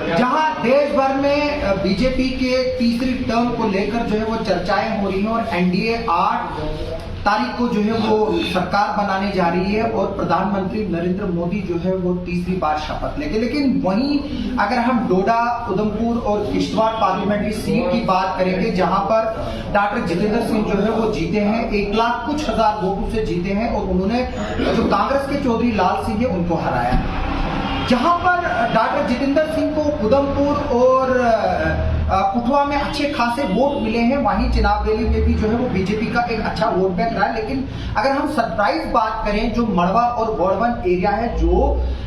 जहां देश भर में बीजेपी के तीसरी टर्म को लेकर जो है वो चर्चाएं हो रही हैं और एनडीए 8 तारीख को जो है वो सरकार बनाने जा रही है और प्रधानमंत्री नरेंद्र मोदी जो है वो तीसरी बार शपथ लेंगे। लेकिन वहीं अगर हम डोडा, उधमपुर और किश्तवाड़ पार्लियामेंट्री सीट की बात करेंगे जहां पर डॉक्टर जितेंद्र सिंह जो है वो जीते हैं, 1 लाख कुछ हजार वोटों से जीते हैं और उन्होंने जो कांग्रेस के चौधरी लाल सिंह है उनको हराया। जहां पर डॉक्टर जितेंद्र सिंह को उधमपुर और कुठवा में अच्छे खासे वोट मिले हैं, वहीं चुनाव रैली में भी जो है वो बीजेपी का एक अच्छा वोट बैंक रहा है। लेकिन अगर हम सरप्राइज बात करें, जो मड़वा और वर्वन एरिया है जो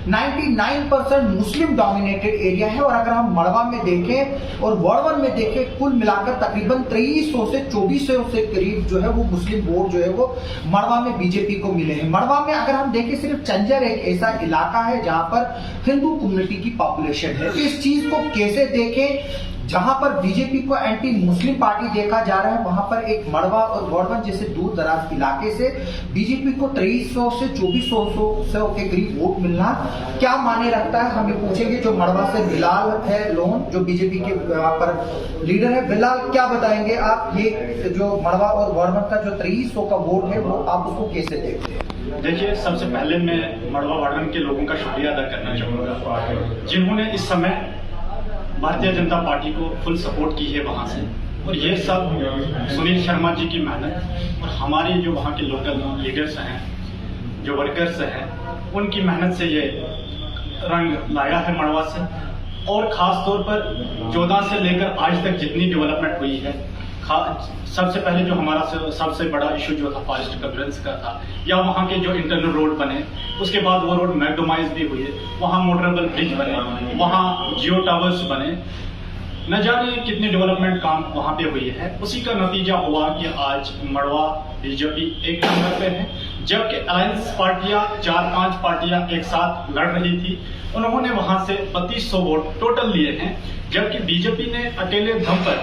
99% मुस्लिम डोमिनेटेड एरिया है और अगर हम मड़वा में देखें और वर्वन में देखें, कुल मिलाकर तकरीबन 2300 से 2400 से करीब जो है वो मुस्लिम वोट जो है वो मड़वा में बीजेपी को मिले हैं। मड़वा में अगर हम देखें, सिर्फ चंजर एक ऐसा इलाका है जहां पर हिंदू कम्युनिटी की पॉपुलेशन है। इस चीज को कैसे देखें, जहां पर बीजेपी को एंटी मुस्लिम पार्टी देखा जा रहा है, वहां पर एक मड़वा और वर्वन जैसे दूर दराज इलाके से बीजेपी को 2300 से 2400 के करीब वोट मिलना क्या माने रखता है, हमें पूछेंगे। जो मड़वा से बिलाल है लोन, जो बीजेपी के वहां पर लीडर है। बिलाल, क्या बताएंगे आप, ये जो मड़वा और वर्वन का जो 2300 का वोट है वो आप उसको कैसे देखते हैं? देखिए, सबसे पहले मैं मड़वा वर्वन के लोगों का शुक्रिया अदा करना चाहूंगा जिन्होंने इस समय भारतीय जनता पार्टी को फुल सपोर्ट की है वहां से, और ये सब सुनील शर्मा जी की मेहनत और हमारे जो वहां के लोकल लीडर्स हैं, जो वर्कर्स हैं, उनकी मेहनत से ये रंग लाया है मड़वा से। और खास तौर पर 14 से लेकर आज तक जितनी डेवलपमेंट हुई है, सबसे पहले जो हमारा सबसे बड़ा इशू जो था फॉरेस्ट कवरेंस का था, या वहाँ के जो इंटरनल रोड बने, उसके बाद वो रोड मैग्डोमाइज भी हुई है, वहाँ मोटरेबल ब्रिज बने, वहाँ जियो टावर्स बने, न जाने कितने डेवलपमेंट काम वहाँ पे हुई है। उसी का नतीजा हुआ कि आज मड़वा बीजेपी 1 नंबर पे है, जबकि अलायंस पार्टियां 4-5 पार्टियां एक साथ लड़ रही थी, उन्होंने वहां से 3200 वोट टोटल लिए हैं, जबकि बीजेपी ने अकेले दम पर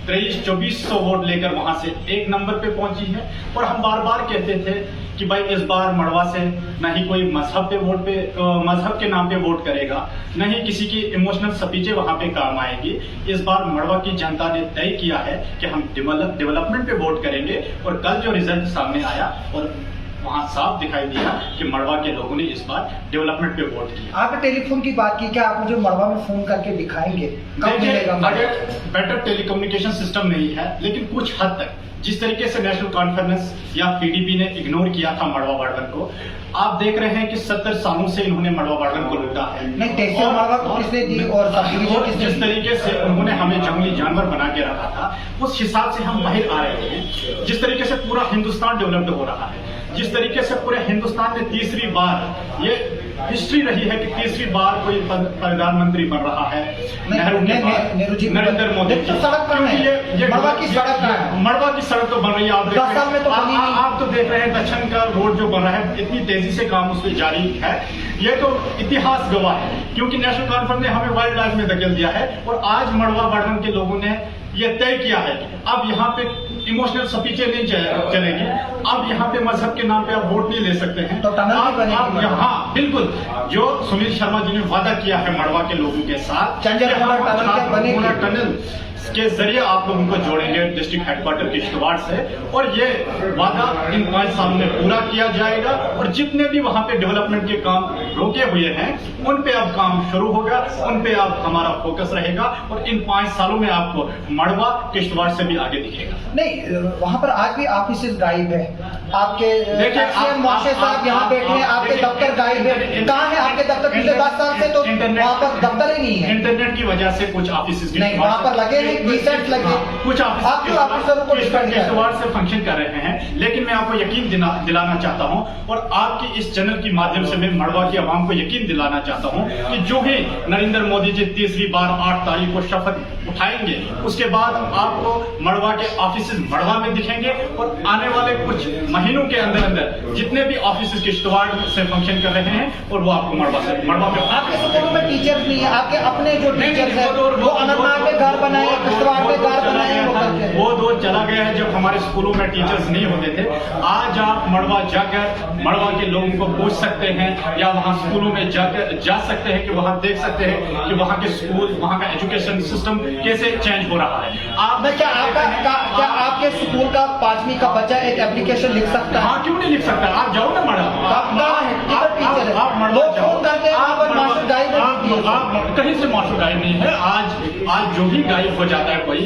2300-2400 वोट लेकर वहां से 1 नंबर पे पहुंची है। और हम बार बार कहते थे कि भाई इस बार मड़वा से न ही कोई मजहब के नाम पे वोट करेगा, न ही किसी की इमोशनल स्पीचें वहां पे काम आएगी। इस बार मड़वा की जनता ने तय किया है कि हम डेवलपमेंट पे वोट करेंगे, और कल जो रिजल्ट सामने आया और वहाँ साफ दिखाई दिया कि मड़वा के लोगों ने इस बार डेवलपमेंट पे वोट किया। आपने टेलीफोन की बात की, क्या आप मुझे मड़वा में फोन करके दिखाएंगे? अगर बेटर टेलीकम्युनिकेशन सिस्टम नहीं है, लेकिन कुछ हद तक जिस तरीके से नेशनल कॉन्फ्रेंस या पीडीपी ने इग्नोर किया था मड़वा वर्वन को, आप देख रहे हैं कि 70 सालों से इन्होंने मड़वा वर्वन को लूटा है। और जिस तरीके से उन्होंने हमें जंगली जानवर बना के रखा था, उस हिसाब से हम बाहर आ रहे हैं। जिस तरीके से पूरा हिंदुस्तान डेवलप्ड हो रहा है, जिस तरीके से पूरे हिंदुस्तान में तीसरी बार, ये हिस्ट्री रही है कि तीसरी बार कोई प्रधानमंत्री बन रहा है नेहरू के बाद, नरेंद्र मोदी की। ये मड़वा की सड़क तो बन रही है, आप तो देख रहे हैं दक्षिण का रोड जो बन रहा है, इतनी तेजी से काम उस पर जारी है। ये तो इतिहास गवाह है, क्योंकि नेशनल कॉन्फ्रेंस ने हमें वाइल्ड लाइफ में धकेल दिया है। और आज मड़वा वर्वन के लोगों ने ये तय किया है कि अब यहाँ पे इमोशनल स्पीचें नहीं चलेगी, अब यहाँ पे मजहब के नाम पे आप वोट नहीं ले सकते हैं। तो आप यहाँ बिल्कुल जो सुनील शर्मा जी ने वादा किया है मड़वा के लोगों के साथ, टनल के जरिए आप लोगों को जोड़ेंगे डिस्ट्रिक्ट हेडक्वार्टर किश्तवाड़ से, और ये वादा इन 5 सालों में पूरा किया जाएगा। और जितने भी वहां पे डेवलपमेंट के काम रोके हुए हैं, उन पे अब काम शुरू होगा, उन पे अब हमारा फोकस रहेगा, और इन 5 सालों में आपको मड़वा किश्तवाड़ से भी आगे दिखेगा। नहीं, वहां पर आज भी ऑफिस गायब है, आपके मौके साहब यहाँ बैठे हैं, आपके दफ्तर गायब है। कहाँ है आपके दफ्तर? पिछले 10 साल से तो वहाँ पर दफ्तर ही नहीं है। इंटरनेट की वजह से कुछ ऑफिस नहीं वहाँ पर लगे हैं, कुछ ऑफिसरों को किश्तवाड़ से फंक्शन कर रहे हैं। लेकिन मैं आपको यकीन दिलाना चाहता हूं, और आपकी इस चैनल के माध्यम से मैं मड़वा की आवाम को यकीन दिलाना चाहता हूं कि जो ही नरेंद्र मोदी जी तीसरी बार 8 तारीख को शपथ उठाएंगे, उसके बाद आपको मड़वा के ऑफिस मड़वा में दिखेंगे। और आने वाले कुछ महीनों के अंदर जितने भी ऑफिस किश्तवाड़ से फंक्शन कर रहे हैं, और वो आपको मड़वा में। आपके स्कूलों में टीचर्स नहीं है, आपके अपने जो टीचर्स हैं वो अनंतनाग में घर बनाए किश्तवाड़ में कार बनाए हैं, वो करते हैं। वो दौर चला गया है जब हमारे स्कूलों में टीचर्स नहीं होते थे। आज आप मड़वा जाकर मड़वा के लोगों को पूछ सकते हैं या वहाँ स्कूलों में जाकर जा सकते हैं कि वहाँ देख सकते हैं कि वहाँ के स्कूल, वहाँ का एजुकेशन सिस्टम कैसे चेंज हो रहा है। आप क्या आपके स्कूल का 5वीं का बच्चा एक एप्लीकेशन लिख सकता है? हाँ, क्यों नहीं लिख सकता? आप जाओ ना मड़ा, आप कहीं से मास्टर गायब नहीं है। आज जो भी गायब हो जाता है कोई,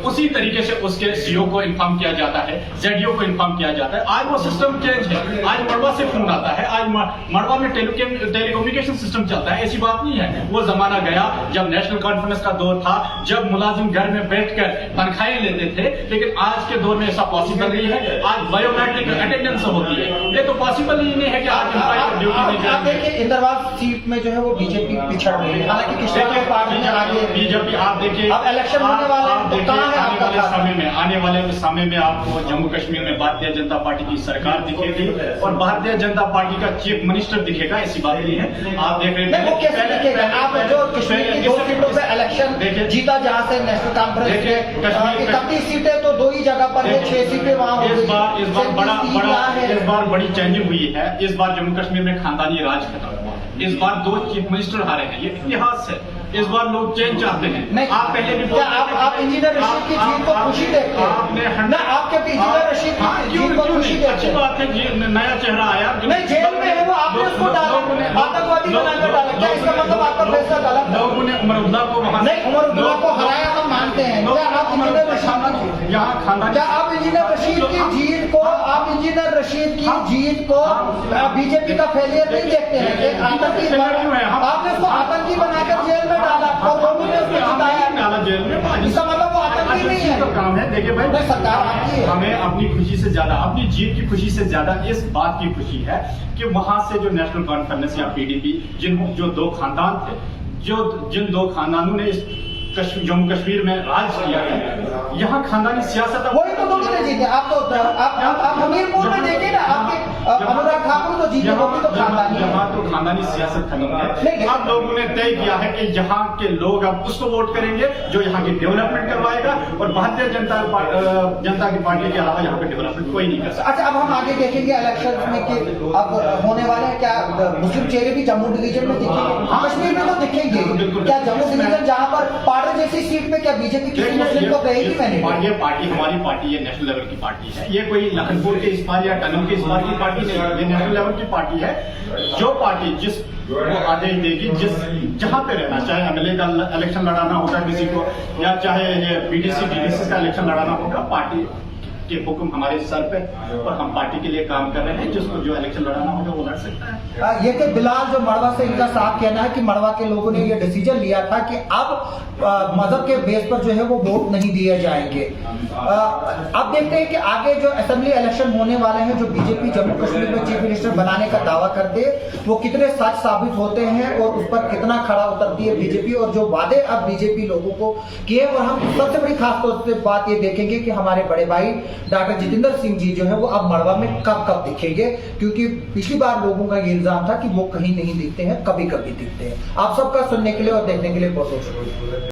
उसी तरीके से उसके सीओ को इन्फॉर्म किया जाता है, जेडीओ को इन्फॉर्म किया जाता है। आज वो सिस्टम चेंज है। आज मड़वा से फोन आता है, आज मड़वा में टेलीकम्युनिकेशन सिस्टम चलता है। ऐसी बात नहीं है। वो जमाना गया जब नेशनल कॉन्फ्रेंस का दौर था, जब मुलाजिम घर में बैठकर तनख्वाहें लेते थे। लेकिन आज के दौर में ऐसा पॉसिबल नहीं है। आज बायोमेट्रिक अटेंडेंस होती है। ये तो पॉसिबल ही नहीं है कि आज देखिए इंदरवाल सीट में जो है वो बीजेपी पिछड़ रही है, हालांकि किश्तवाड़ पार्टी में आगे बीजेपी। आप देखिए अब इलेक्शन होने वाला है, तो कहाँ है आने वाले समय में आपको जम्मू कश्मीर में भारतीय जनता पार्टी की सरकार दिखेगी और भारतीय जनता पार्टी का चीफ मिनिस्टर दिखेगा। ऐसी बात नहीं है। आप देख रहे हैं वो कैसे दिखेगा? आप जो कश्मीर की 2 सीटों पे इलेक्शन जीता, जहाँ से नेशनल कॉन्फ्रेंस के 31 सीटें तो 2 ही जगह पर है, 6 सीटें वहाँ हो गई। इस बार बड़ी चेंजिंग हुई है। इस बार जम्मू कश्मीर में खानदानी राज खत्म हुआ। इस बार 2 चीफ मिनिस्टर हारे हैं। ये इतिहास है। इस बार लोग चेंज चाहते हैं। नहीं, आप पहले भी आप इंजीनियर रशीद की जीत को खुशी देखते हैं? आपके इंजीनियर रशीद की जीत को खुशी देखते हैं? अच्छी बात है जी, नया चेहरा आया। नहीं, जेल में है वो, आपने उसको डाला, आतंकवादी बनाकर डाला। क्या इसका मतलब आपका फैसला गलत है? लोगों ने उमर अब्दुल्ला को वहां नहीं, उमर अब्दुल्ला को हराया हम मानते हैं। क्या आप इंजीनियर रशीद यहाँ खानदान, क्या आप इंजीनियर रशीद की जीत को, आप इंजीनियर रशीद की जीत को बीजेपी का फेलियर नहीं देखते हैं? एक आतंकी, आपने उसको आतंकी बनाकर जेल में डाला और लोगों ने उसको जिताया, डाला जेल में। इसका मतलब वो आतंकी नहीं है। काम है। देखिए भाई, सरकार आपकी है। हमें अपनी खुशी से ज्यादा, अपनी जीत की खुशी से ज्यादा इस बात की खुशी है कि वहां से जो नेशनल कॉन्फ्रेंस या पीडीपी, जो 2 खानदान थे, जिन 2 खानदानों ने इस जम्मू कश्मीर में राज किया है, यहाँ खानदानी सियासत वही तो दोनों ने जीते। आप हमीरपुर में देखे ना, आपके अनुराग ठाकुर तो जीते, वो भी तो खानदानी। यहाँ तो खानदानी सियासत खत्म है। अब लोगों ने तय किया है कि यहाँ के लोग अब उसको वोट करेंगे जो यहाँ की डेवलपमेंट करवाएगा, और भारतीय जनता की पार्टी के अलावा यहाँ पे डेवलपमेंट कोई नहीं कर सकता। अच्छा, अब हम आगे देखेंगे इलेक्शन में कि अब होने वाले हैं, क्या मुस्लिम चेहरे भी जम्मू डिवीजन में दिखेंगे? कश्मीर में तो दिखेंगे। क्या जम्मू डिवीजन जहाँ पर जैसी सीट में क्या बीजेपी किसी मुस्लिम को कहेगी? मैंने ये पार्टी हमारी पार्टी है, नेशनल लेवल की पार्टी है। ये कोई लखनपुर के इस बार या टनल के इस बार की पार्टी नहीं है। ये नेशनल लेवल की पार्टी है। जो पार्टी जिस वो आदेश देगी, जहां पे रहना, चाहे एमएलए का इलेक्शन लड़ाना होगा किसी को, या चाहे पीडीसी डीडीसी का इलेक्शन लड़ाना होगा, पार्टी के हुक्म हमारे सर पे, और हम पार्टी के लिए काम कर रहे हैं। जिसको जो इलेक्शन लड़ाना होगा वो लड़ सकता है। ये थे बिलाल, जो मड़वा से, इनका साफ कहना है कि मड़वा के लोगों ने ये डिसीजन लिया था कि अब मजहब के बेस पर जो है वो वोट नहीं दिए जाएंगे। अब देखते हैं कि आगे जो असेंबली इलेक्शन होने वाले हैं, जो बीजेपी जम्मू कश्मीर में चीफ मिनिस्टर बनाने का दावा करते, वो कितने सच साबित होते हैं और उस पर कितना खड़ा उतरती है बीजेपी, और जो वादे अब बीजेपी लोगों को किए। और हम सबसे बड़ी खास तौर से बात ये देखेंगे कि हमारे बड़े भाई डॉक्टर जितेंद्र सिंह जी जो है वो अब मड़वा में कब दिखेंगे, क्योंकि पिछली बार लोगों का ये इल्जाम था कि वो कहीं नहीं दिखते हैं, कभी कभी दिखते हैं। आप सबका सुनने के लिए और देखने के लिए बहुत बहुत शुक्रिया।